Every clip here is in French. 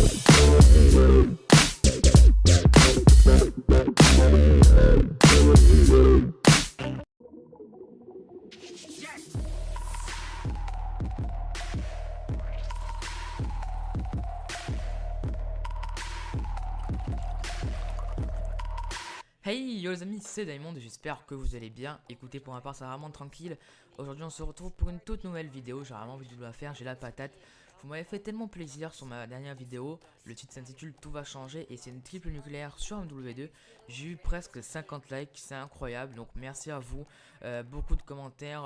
Hey yo les amis, c'est Diamond, j'espère que vous allez bien. Écoutez, pour ma part ça va vraiment tranquille. Aujourd'hui on se retrouve pour une toute nouvelle vidéo. J'ai vraiment envie de la faire, j'ai la patate. Vous m'avez fait tellement plaisir sur ma dernière vidéo. Le titre s'intitule Tout va changer et c'est une triple nucléaire sur MW2. J'ai eu presque 50 likes, c'est incroyable, donc merci à vous. Beaucoup de commentaires.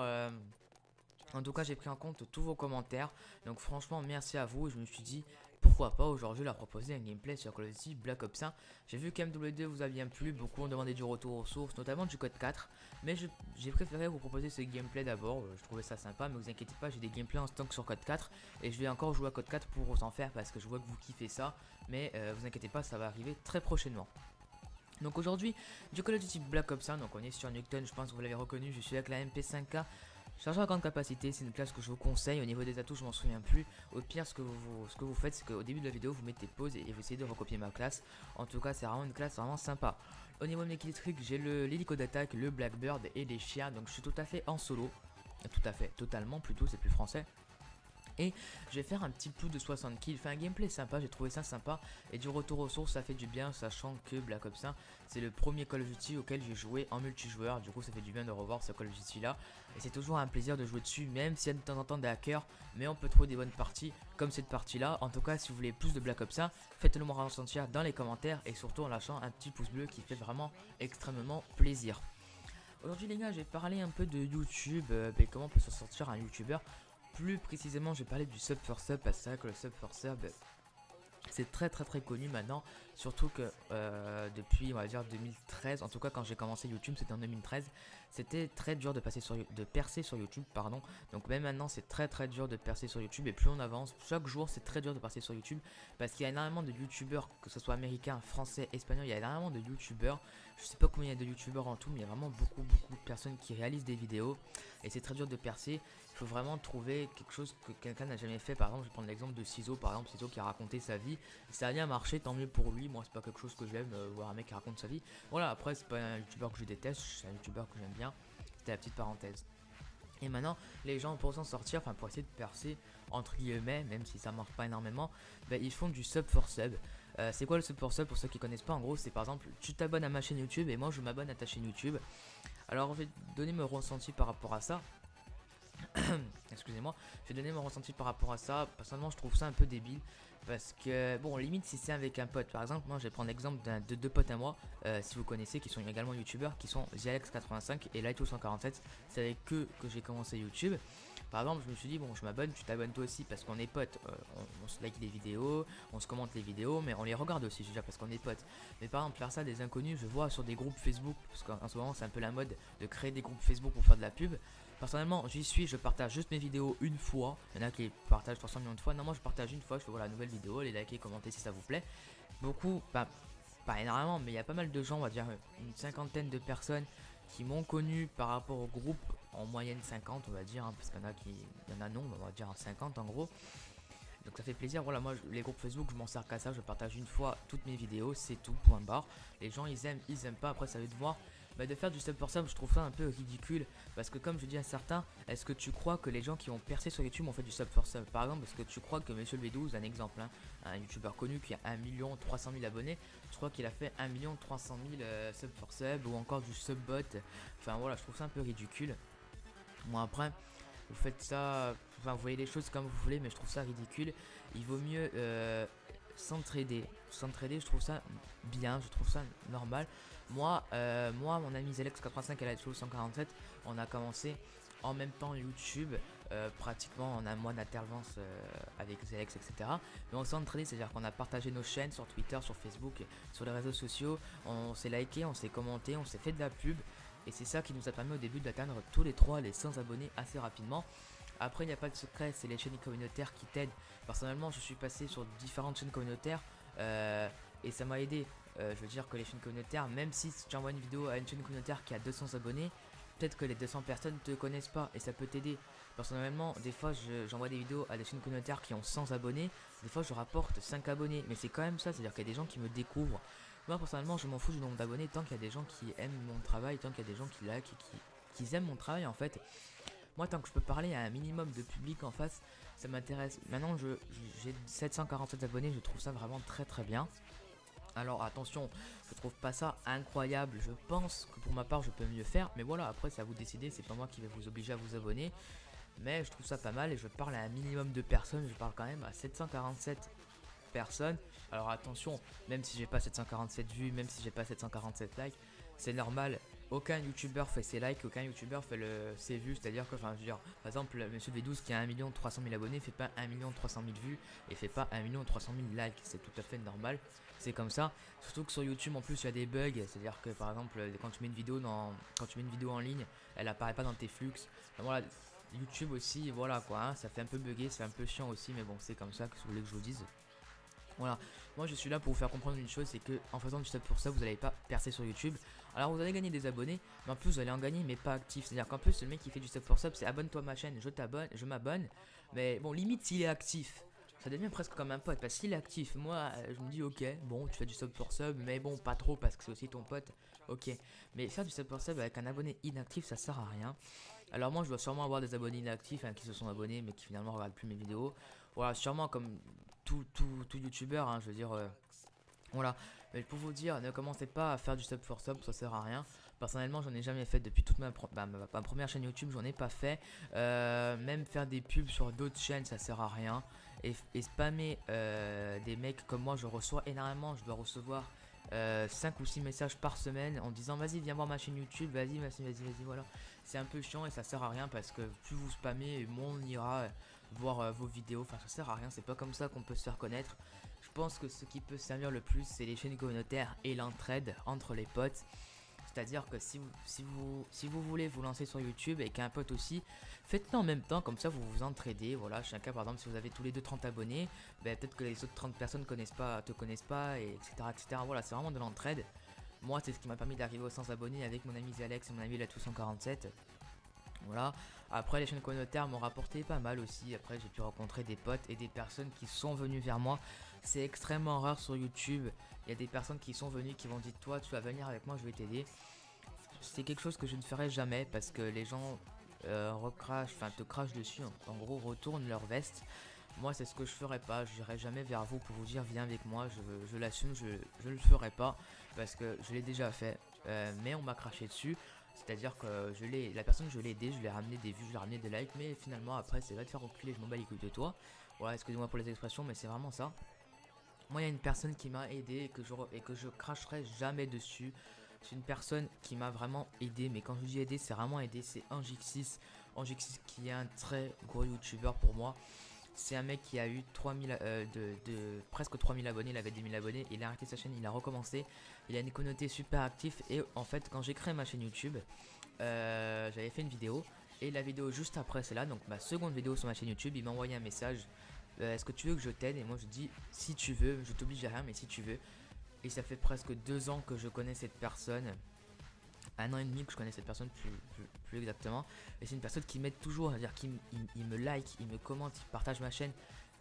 En tout cas, j'ai pris en compte tous vos commentaires. Donc franchement, merci à vous. Et je me suis dit, pourquoi pas aujourd'hui leur proposer un gameplay sur Call of Duty Black Ops 1. J'ai vu qu'MW2 vous a bien plu. Beaucoup ont demandé du retour aux sources, notamment du code 4. Mais j'ai préféré vous proposer ce gameplay d'abord. Je trouvais ça sympa, mais vous inquiétez pas, j'ai des gameplays en stock sur code 4. Et je vais encore jouer à code 4 pour vous en faire parce que je vois que vous kiffez ça. Mais vous inquiétez pas, ça va arriver très prochainement. Donc aujourd'hui, du Call of Duty Black Ops 1, donc on est sur Nuketown, je pense que vous l'avez reconnu, je suis avec la MP5K. Chargeur à grande capacité, c'est une classe que je vous conseille. Au niveau des atouts, je m'en souviens plus. Au pire, ce que vous faites, c'est qu'au début de la vidéo, vous mettez pause et vous essayez de recopier ma classe. En tout cas, c'est vraiment une classe vraiment sympa. Au niveau de mes kills-trucs, j'ai l'hélico d'attaque, le Blackbird et les chiens. Donc je suis tout à fait en solo. Tout à fait, totalement plutôt, c'est plus français. Et je vais faire un petit peu de 60 kills, enfin un gameplay sympa, j'ai trouvé ça sympa. Et du retour aux sources, ça fait du bien, sachant que Black Ops 1, c'est le premier Call of Duty auquel j'ai joué en multijoueur. Du coup ça fait du bien de revoir ce Call of Duty là. Et c'est toujours un plaisir de jouer dessus, même s'il y a de temps en temps des hackers. Mais on peut trouver des bonnes parties, comme cette partie là. En tout cas, si vous voulez plus de Black Ops 1, faites-le moi ressentir dans les commentaires. Et surtout en lâchant un petit pouce bleu qui fait vraiment extrêmement plaisir. Aujourd'hui les gars, j'ai parlé un peu de YouTube, comment on peut se sortir un YouTuber. Plus précisément, je vais parler du sub for sub parce que c'est vrai que le sub for sub c'est très connu maintenant, surtout que depuis on va dire 2013, en tout cas quand j'ai commencé YouTube c'était en 2013, c'était très dur de percer sur YouTube pardon. Donc même maintenant c'est très dur de percer sur YouTube et plus on avance, chaque jour c'est très dur de percer sur YouTube parce qu'il y a énormément de YouTubeurs, que ce soit américains, français, espagnols, il y a énormément de YouTubeurs. Je sais pas combien il y a de YouTubeurs en tout, mais il y a vraiment beaucoup de personnes qui réalisent des vidéos et c'est très dur de percer. Il faut vraiment trouver quelque chose que quelqu'un n'a jamais fait. Par exemple, je vais prendre l'exemple de Ciseaux, par exemple, Ciseaux qui a raconté sa vie. Ça a bien marché, tant mieux pour lui. Moi, c'est pas quelque chose que j'aime, voir un mec qui raconte sa vie. Voilà, après, c'est pas un youtubeur que je déteste, c'est un youtubeur que j'aime bien. C'était la petite parenthèse. Et maintenant, les gens pour s'en sortir, enfin pour essayer de percer, entre guillemets, même si ça marche pas énormément, ils font du sub for sub. C'est quoi le sub for sub pour ceux qui connaissent pas? En gros, c'est par exemple, tu t'abonnes à ma chaîne YouTube et moi je m'abonne à ta chaîne YouTube. Alors, je vais donner mon ressenti par rapport à ça. Excusez-moi, je vais donner mon ressenti par rapport à ça. Personnellement, je trouve ça un peu débile parce que, bon, limite, si c'est avec un pote, par exemple, moi je vais prendre l'exemple de deux potes à moi, si vous connaissez, qui sont également youtubeurs, qui sont TheAlex85 et Lighto147. C'est avec eux que j'ai commencé YouTube. Par exemple, je me suis dit, bon, je m'abonne, tu t'abonnes toi aussi parce qu'on est potes. On se like les vidéos, on se commente les vidéos, mais on les regarde aussi, je veux dire, parce qu'on est potes. Mais par exemple, faire ça des inconnus, je vois sur des groupes Facebook, parce qu'en ce moment, c'est un peu la mode de créer des groupes Facebook pour faire de la pub. Personnellement, j'y suis, je partage juste mes vidéos une fois. Il y en a qui partagent 300 millions de fois. Non, moi je partage une fois, je fais voilà, nouvelle vidéo, les liker, commenter si ça vous plaît. Beaucoup, pas énormément, mais il y a pas mal de gens, on va dire une cinquantaine de personnes qui m'ont connu par rapport au groupe, en moyenne 50 on va dire, hein, parce qu'il y en a non, on va dire 50 en gros. Donc ça fait plaisir, voilà, moi les groupes Facebook je m'en sers qu'à ça, je partage une fois toutes mes vidéos, c'est tout, point barre. Les gens ils aiment pas, après ça va être de voir. De faire du sub for sub, je trouve ça un peu ridicule parce que comme je dis à certains, est-ce que tu crois que les gens qui ont percé sur YouTube ont fait du sub for sub? Par exemple, est-ce que tu crois que Monsieur le V12, un exemple, hein, un youtubeur connu qui a 1 300 000 abonnés, je crois qu'il a fait 1 300 000 sub for sub ou encore du subbot? Enfin voilà, je trouve ça un peu ridicule. Moi après, vous faites ça, enfin vous voyez les choses comme vous voulez, mais je trouve ça ridicule. Il vaut mieux s'entraider, je trouve ça bien, je trouve ça normal. Moi, mon ami Zelex85 et la Lighto147, on a commencé en même temps YouTube, pratiquement en un mois d'alternance avec Zelex, etc. Mais on s'est entraîné, c'est-à-dire qu'on a partagé nos chaînes sur Twitter, sur Facebook, sur les réseaux sociaux, on s'est liké, on s'est commenté, on s'est fait de la pub. Et c'est ça qui nous a permis au début d'atteindre tous les trois les 100 abonnés assez rapidement. Après, il n'y a pas de secret, c'est les chaînes communautaires qui t'aident. Personnellement, je suis passé sur différentes chaînes communautaires et ça m'a aidé. Je veux dire que les chaînes communautaires, même si tu envoies une vidéo à une chaîne communautaire qui a 200 abonnés, peut-être que les 200 personnes te connaissent pas et ça peut t'aider. Personnellement, des fois j'envoie des vidéos à des chaînes communautaires qui ont 100 abonnés, des fois je rapporte 5 abonnés, mais c'est quand même ça, c'est-à-dire qu'il y a des gens qui me découvrent. Moi personnellement je m'en fous du nombre d'abonnés tant qu'il y a des gens qui aiment mon travail, tant qu'il y a des gens qui like et qui aiment mon travail en fait. Moi tant que je peux parler à un minimum de public en face, ça m'intéresse. Maintenant j'ai 747 abonnés, je trouve ça vraiment très très bien. Alors attention, je trouve pas ça incroyable, je pense que pour ma part je peux mieux faire, mais voilà, après c'est à vous de décider, c'est pas moi qui vais vous obliger à vous abonner, mais je trouve ça pas mal et je parle à un minimum de personnes, je parle quand même à 747 personnes. Alors attention, même si j'ai pas 747 vues, même si j'ai pas 747 likes, c'est normal. Aucun youtubeur fait ses likes, aucun youtubeur fait ses vues, c'est-à-dire que, enfin, je veux dire, par exemple, Monsieur V12 qui a 1 300 000 abonnés fait pas 1 300 000 vues et fait pas 1 300 000 likes, c'est tout à fait normal, c'est comme ça. Surtout que sur YouTube en plus il y a des bugs, c'est-à-dire que par exemple quand tu mets une vidéo en ligne, elle apparaît pas dans tes flux. Enfin, voilà, YouTube aussi, voilà quoi, hein, ça fait un peu bugger, c'est un peu chiant aussi, mais bon, c'est comme ça que vous voulez que je vous dise. Voilà, moi je suis là pour vous faire comprendre une chose, c'est que en faisant du sub pour ça, vous n'allez pas percer sur YouTube. Alors vous allez gagner des abonnés, mais en plus vous allez en gagner, mais pas actif. C'est-à-dire qu'en plus le mec qui fait du sub pour sub, c'est abonne-toi à ma chaîne, je m'abonne. Mais bon, limite s'il est actif, ça devient presque comme un pote, parce qu'il est actif. Moi, je me dis ok, bon, tu fais du sub pour sub, mais bon, pas trop parce que c'est aussi ton pote. Ok, mais faire du sub pour sub avec un abonné inactif, ça sert à rien. Alors moi je dois sûrement avoir des abonnés inactifs, hein, qui se sont abonnés mais qui finalement regardent plus mes vidéos. Voilà, sûrement comme tout youtubeur, hein, je veux dire, voilà. Mais pour vous dire, ne commencez pas à faire du sub for sub, ça sert à rien. Personnellement, j'en ai jamais fait depuis toute ma première chaîne YouTube, j'en ai pas fait. Même faire des pubs sur d'autres chaînes, ça sert à rien. Et spammer des mecs comme moi, je reçois énormément, je dois recevoir 5 ou 6 messages par semaine en disant vas-y viens voir ma chaîne YouTube, vas-y, voilà. C'est un peu chiant et ça sert à rien parce que plus vous spammez, moins on ira voir vos vidéos, enfin ça sert à rien, c'est pas comme ça qu'on peut se faire connaître. Je pense que ce qui peut servir le plus c'est les chaînes communautaires et l'entraide entre les potes. C'est-à-dire que si vous voulez vous lancer sur YouTube et qu'un pote aussi, faites-le en même temps, comme ça vous vous entraidez. Voilà, chacun par exemple si vous avez tous les deux 30 abonnés, ben, peut-être que les autres 30 personnes te connaissent pas, et etc. Voilà, c'est vraiment de l'entraide. Moi c'est ce qui m'a permis d'arriver aux 100 abonnés avec mon ami Alex et mon ami Latou147. Voilà, après les chaînes communautaires m'ont rapporté pas mal aussi. Après j'ai pu rencontrer des potes et des personnes qui sont venues vers moi. C'est extrêmement rare sur YouTube. Il y a des personnes qui sont venues qui vont dire toi tu vas venir avec moi, je vais t'aider. C'est quelque chose que je ne ferai jamais parce que les gens te crachent dessus, en gros retournent leur veste. Moi c'est ce que je ferai pas, je n'irai jamais vers vous pour vous dire viens avec moi, je l'assume, je le ferai pas parce que je l'ai déjà fait, mais on m'a craché dessus. C'est-à-dire que la personne je l'ai aidé, je lui ai ramené des vues, je lui ai ramené des likes, mais finalement après c'est va te faire reculer, je m'en bats les couilles de toi. Voilà, excusez-moi pour les expressions, mais c'est vraiment ça. Moi il y a une personne qui m'a aidé et que je cracherai jamais dessus. C'est une personne qui m'a vraiment aidé, mais quand je dis aidé, c'est vraiment aidé, c'est Angixis. Angixis qui est un très gros youtubeur pour moi. C'est un mec qui a eu 3000, presque 3000 abonnés, il avait 10 000 abonnés, il a arrêté sa chaîne, il a recommencé, il a une communauté super actif et en fait quand j'ai créé ma chaîne YouTube, j'avais fait une vidéo et la vidéo juste après c'est là, donc ma seconde vidéo sur ma chaîne YouTube, il m'a envoyé un message, est-ce que tu veux que je t'aide? Et moi je dis si tu veux, je t'oblige à rien mais si tu veux. Et ça fait presque 2 ans que je connais cette personne. 1 an et demi que je connais cette personne plus exactement. Et c'est une personne qui m'aide toujours, c'est-à-dire qu'il me like, il me commente, il partage ma chaîne,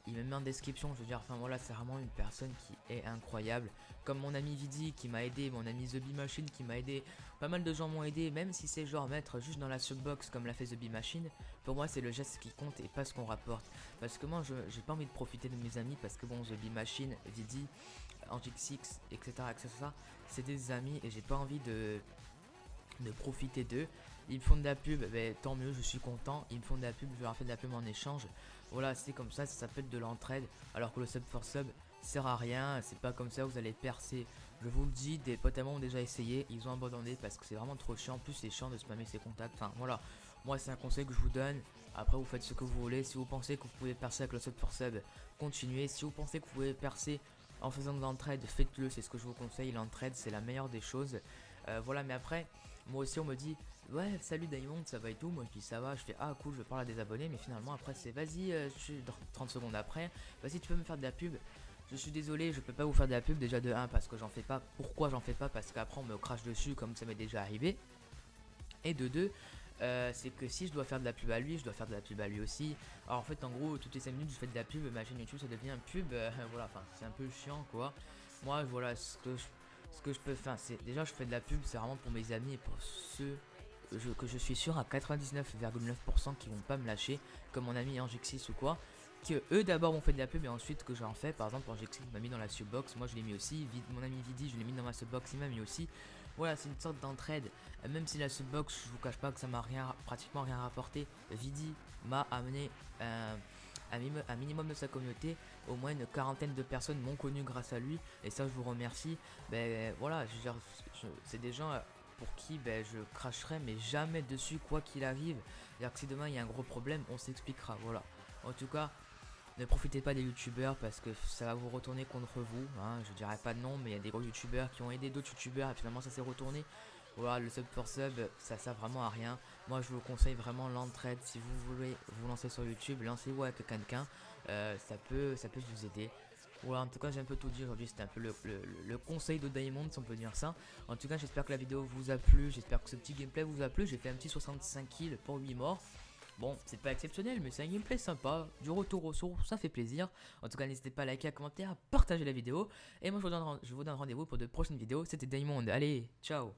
il me met en description, je veux dire, enfin voilà, c'est vraiment une personne qui est incroyable. Comme mon ami Vidi qui m'a aidé, mon ami The Bee Machine qui m'a aidé, pas mal de gens m'ont aidé, même si c'est genre mettre juste dans la subbox comme l'a fait The Bee Machine, pour moi c'est le geste qui compte et pas ce qu'on rapporte. Parce que moi j'ai pas envie de profiter de mes amis parce que bon, The Bee Machine, Vidi, Angixix, etc. c'est des amis et j'ai pas envie de profiter d'eux. Ils me font de la pub, ben, tant mieux, je suis content. Ils me font de la pub, je leur fais de la pub en échange. Voilà, c'est comme ça s'appelle de l'entraide. Alors que le sub for sub sert à rien, c'est pas comme ça, vous allez percer. Je vous le dis, des potes à moi ont déjà essayé, ils ont abandonné parce que c'est vraiment trop chiant. En plus, c'est chiant de spammer ses contacts. Enfin voilà, moi c'est un conseil que je vous donne. Après, vous faites ce que vous voulez. Si vous pensez que vous pouvez percer avec le sub for sub, continuez. Si vous pensez que vous pouvez percer en faisant de l'entraide, faites-le, c'est ce que je vous conseille. L'entraide, c'est la meilleure des choses. Voilà, mais après, moi aussi, on me dit ouais, salut Diamond, ça va et tout. Moi, je dis ça va, je fais ah cool, je parle à des abonnés, mais finalement, après, c'est vas-y, je suis 30 secondes après, vas-y, tu peux me faire de la pub. Je suis désolé, je peux pas vous faire de la pub déjà de 1 parce que j'en fais pas. Pourquoi j'en fais pas? Parce qu'après, on me crache dessus comme ça m'est déjà arrivé. Et de deux, c'est que si je dois faire de la pub à lui, je dois faire de la pub à lui aussi. Alors en fait, en gros, toutes les 5 minutes, je fais de la pub, ma chaîne YouTube, ça devient un pub. Voilà, enfin, c'est un peu chiant, quoi. Moi, voilà, ce que je peux faire, c'est déjà, je fais de la pub, c'est vraiment pour mes amis et pour ceux que je suis sûr à 99,9% qui vont pas me lâcher, comme mon ami Angexis ou quoi. Que eux d'abord m'ont fait de la pub et ensuite que j'en fais. Par exemple, Angexis m'a mis dans la subbox, moi je l'ai mis aussi. Mon ami Vidi, je l'ai mis dans ma subbox, il m'a mis aussi. Voilà, c'est une sorte d'entraide. Même si la subbox, je vous cache pas que ça m'a pratiquement rien rapporté. Vidi m'a amené un minimum de sa communauté. Au moins une quarantaine de personnes m'ont connu grâce à lui. Et ça, je vous remercie. Ben voilà, je veux dire, c'est des gens pour qui ben, je cracherai, mais jamais dessus, quoi qu'il arrive. C'est-à-dire que si demain il y a un gros problème, on s'expliquera. Voilà. En tout cas, ne profitez pas des youtubeurs parce que ça va vous retourner contre vous. Hein. Je dirais pas de nom, mais il y a des gros youtubeurs qui ont aidé d'autres youtubeurs et finalement ça s'est retourné. Voilà, le sub for sub, ça sert vraiment à rien. Moi, je vous conseille vraiment l'entraide. Si vous voulez vous lancer sur YouTube, lancez-vous avec quelqu'un. Ça peut vous aider. Voilà, en tout cas, j'ai un peu tout dit aujourd'hui. C'était un peu le conseil de Diamond, si on peut dire ça. En tout cas, j'espère que la vidéo vous a plu. J'espère que ce petit gameplay vous a plu. J'ai fait un petit 65 kills pour 8 morts. Bon, c'est pas exceptionnel, mais c'est un gameplay sympa, du retour au source, ça fait plaisir. En tout cas, n'hésitez pas à liker, à commenter, à partager la vidéo. Et moi, je vous donne rendez-vous pour de prochaines vidéos. C'était Diamond, allez, ciao.